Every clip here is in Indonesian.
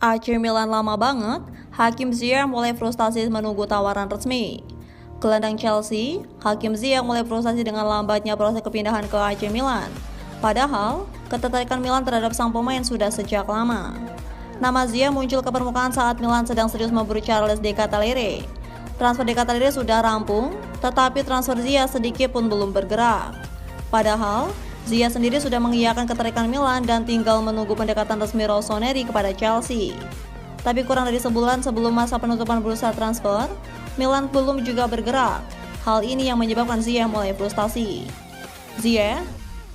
AC Milan lama banget, Hakim Ziyech mulai frustasi menunggu tawaran resmi. Gelandang Chelsea, Hakim Ziyech mulai frustasi dengan lambatnya proses kepindahan ke AC Milan. Padahal, ketertarikan Milan terhadap sang pemain sudah sejak lama. Nama Ziyech muncul ke permukaan saat Milan sedang serius memburu Charles De Ketelaere. Transfer De Ketelaere sudah rampung, tetapi transfer Ziyech sedikit pun belum bergerak. Padahal, Ziyech sendiri sudah mengiyakan ketertarikan Milan dan tinggal menunggu pendekatan resmi Rossoneri kepada Chelsea. Tapi kurang dari sebulan sebelum masa penutupan bursa transfer, Milan belum juga bergerak. Hal ini yang menyebabkan Ziyech mulai frustasi. Ziyech,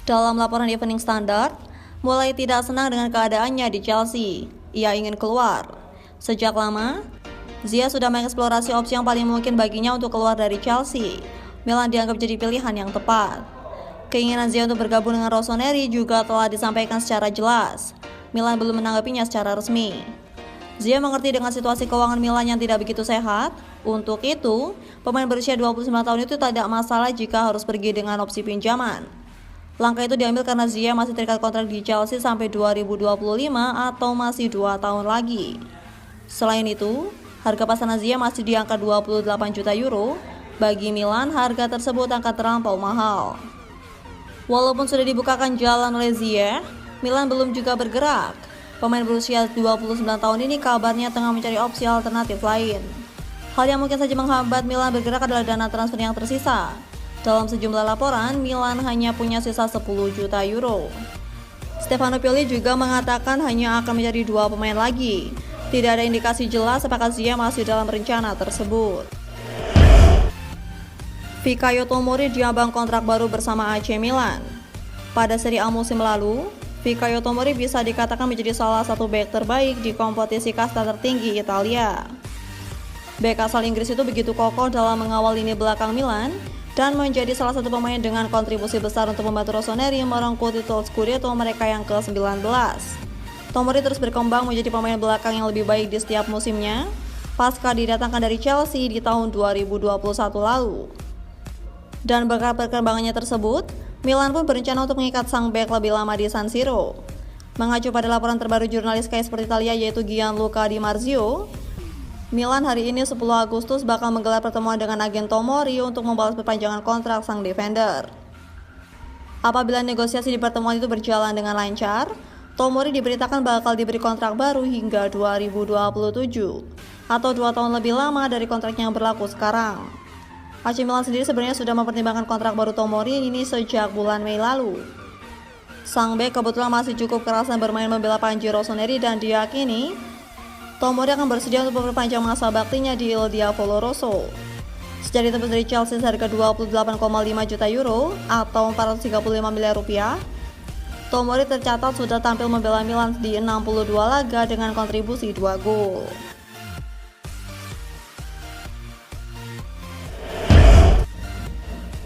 dalam laporan Evening Standard, mulai tidak senang dengan keadaannya di Chelsea. Ia ingin keluar. Sejak lama, Ziyech sudah mengeksplorasi opsi yang paling mungkin baginya untuk keluar dari Chelsea. Milan dianggap jadi pilihan yang tepat. Keinginan Ziyech untuk bergabung dengan Rossoneri juga telah disampaikan secara jelas. Milan belum menanggapinya secara resmi. Ziyech mengerti dengan situasi keuangan Milan yang tidak begitu sehat. Untuk itu, pemain berusia 29 tahun itu tidak masalah jika harus pergi dengan opsi pinjaman. Langkah itu diambil karena Ziyech masih terikat kontrak di Chelsea sampai 2025 atau masih 2 tahun lagi. Selain itu, harga pasaran Ziyech masih di angka 28 juta euro. Bagi Milan, harga tersebut akan terlampau mahal. Walaupun sudah dibukakan jalan oleh Ziyech, Milan belum juga bergerak. Pemain berusia 29 tahun ini kabarnya tengah mencari opsi alternatif lain. Hal yang mungkin saja menghambat Milan bergerak adalah dana transfer yang tersisa. Dalam sejumlah laporan, Milan hanya punya sisa 10 juta euro. Stefano Pioli juga mengatakan hanya akan mencari 2 pemain lagi. Tidak ada indikasi jelas apakah Ziyech masih dalam rencana tersebut. Fikayo Tomori diambang kontrak baru bersama AC Milan. Pada Serie A musim lalu, Fikayo Tomori bisa dikatakan menjadi salah satu bek terbaik di kompetisi kasta tertinggi Italia. Bek asal Inggris itu begitu kokoh dalam mengawal lini belakang Milan dan menjadi salah satu pemain dengan kontribusi besar untuk membantu Rossoneri merengkuh titel Scudetto mereka yang ke-19. Tomori terus berkembang menjadi pemain belakang yang lebih baik di setiap musimnya pasca didatangkan dari Chelsea di tahun 2021 lalu. Dan berkat perkembangannya tersebut, Milan pun berencana untuk mengikat sang bek lebih lama di San Siro. Mengacu pada laporan terbaru jurnalis Sky Sport Italia yaitu Gianluca Di Marzio, Milan hari ini 10 Agustus bakal menggelar pertemuan dengan agen Tomori untuk membahas perpanjangan kontrak sang defender. Apabila negosiasi di pertemuan itu berjalan dengan lancar, Tomori diberitakan bakal diberi kontrak baru hingga 2027 atau 2 tahun lebih lama dari kontrak yang berlaku sekarang. AC Milan sendiri sebenarnya sudah mempertimbangkan kontrak baru Tomori ini sejak bulan Mei lalu. Sang bek kebetulan masih cukup keras dan bermain membela Panji Rossoneri dan diyakini Tomori akan bersedia untuk memperpanjang masa baktinya di Il Diavolo Rosso. Sejak ditebus dari Chelsea seharga 28,5 juta euro atau 435 miliar rupiah, Tomori tercatat sudah tampil membela Milan di 62 laga dengan kontribusi 2 gol.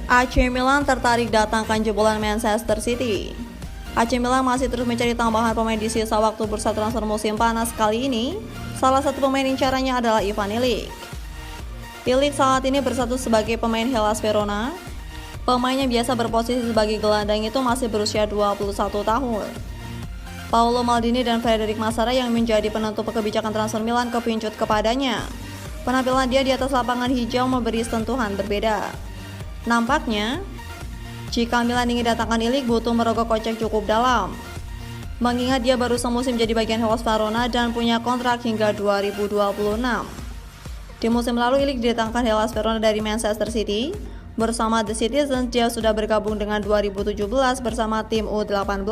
AC Milan tertarik datangkan jebolan Manchester City. AC Milan masih terus mencari tambahan pemain di sisa waktu bursa transfer musim panas kali ini. Salah satu pemain incarannya adalah Ivan Ilic. Ilic saat ini bersatu sebagai pemain Hellas Verona. Pemainnya biasa berposisi sebagai gelandang itu masih berusia 21 tahun. Paolo Maldini dan Frederic Massara yang menjadi penentu kebijakan transfer Milan kepincut kepadanya. Penampilan dia di atas lapangan hijau memberi sentuhan berbeda. Nampaknya, jika Milan ingin datangkan Ilic butuh merogoh kocek cukup dalam. Mengingat dia baru semusim jadi bagian Hellas Verona dan punya kontrak hingga 2026. Di musim lalu Ilic didatangkan Hellas Verona dari Manchester City. Bersama The Citizens, dia sudah bergabung dengan 2017 bersama tim U18.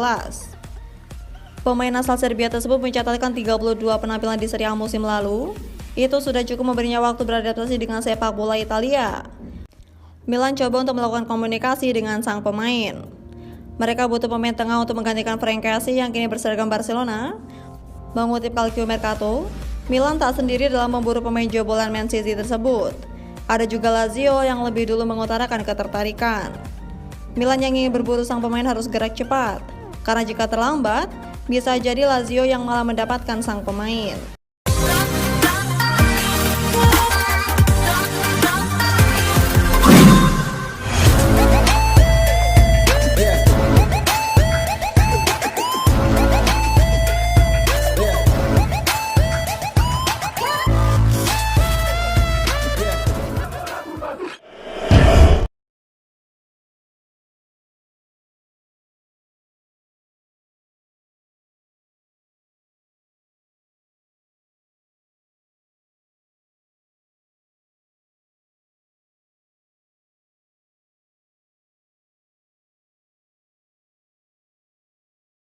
Pemain asal Serbia tersebut mencatatkan 32 penampilan di Serie A musim lalu. Itu sudah cukup memberinya waktu beradaptasi dengan sepak bola Italia. Milan coba untuk melakukan komunikasi dengan sang pemain. Mereka butuh pemain tengah untuk menggantikan Frank Kessie yang kini berseragam Barcelona. Mengutip Calcio Mercato, Milan tak sendiri dalam memburu pemain jebolan Man City tersebut. Ada juga Lazio yang lebih dulu mengutarakan ketertarikan. Milan yang ingin berburu sang pemain harus gerak cepat, karena jika terlambat, bisa jadi Lazio yang malah mendapatkan sang pemain.